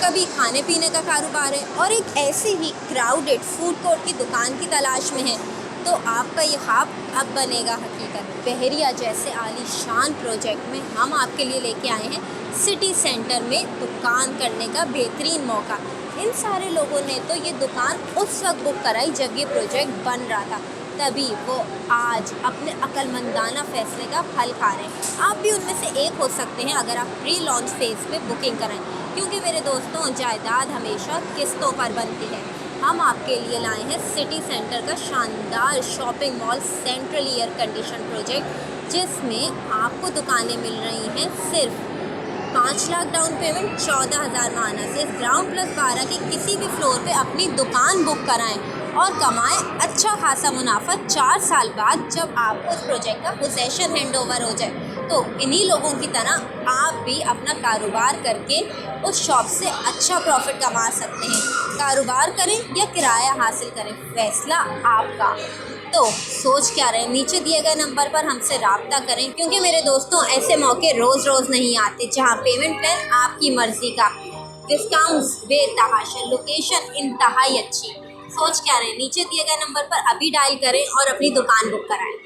कभी खाने पीने का कारोबार है और एक ऐसी ही क्राउडेड फूड कोर्ट की दुकान की तलाश में है, तो आपका ये ख्वाब अब बनेगा हकीकत। बहरिया जैसे आलीशान प्रोजेक्ट में हम आपके लिए लेके आए हैं सिटी सेंटर में दुकान करने का बेहतरीन मौका। इन सारे लोगों ने तो ये दुकान उस वक्त बुक कराई जब ये प्रोजेक्ट बन रहा था, तभी वो आज अपने अक्लमंदाना फैसले का फल खा रहे हैं। आप भी उनमें से एक हो सकते हैं अगर आप प्री लॉन्च फेज में बुकिंग कराएं, क्योंकि मेरे दोस्तों जायदाद हमेशा किस्तों पर बनती है। हम आपके लिए लाए हैं सिटी सेंटर का शानदार shopping mall central air condition project, जिसमें आपको दुकानें मिल रही हैं सिर्फ 5 लाख डाउन पेमेंट, 14,000 माहाना से ग्राउंड प्लस 12 के किसी भी फ्लोर पे अपनी दुकान बुक कराएं और कमाएं अच्छा खासा मुनाफा 4 साल बाद, जब आपको उस प्रोजेक्ट का पोजेशन हैंड ओवर हो जाए। तो इन्हीं लोगों की तरह आप भी अपना कारोबार करके उस शॉप से अच्छा प्रॉफिट कमा सकते हैं। कारोबार करें या किराया हासिल करें, फैसला आपका। तो सोच क्या रहे, नीचे दिए गए नंबर पर हमसे राब्ता करें, क्योंकि मेरे दोस्तों ऐसे मौके रोज़ रोज़ नहीं आते जहां पेमेंट प्लान आपकी मर्जी का, डिस्काउंट्स बेतहाशा, लोकेशन इंतहाई अच्छी। सोच क्या रहे, नीचे दिए गए नंबर पर अभी डायल करें और अपनी दुकान बुक कराएं।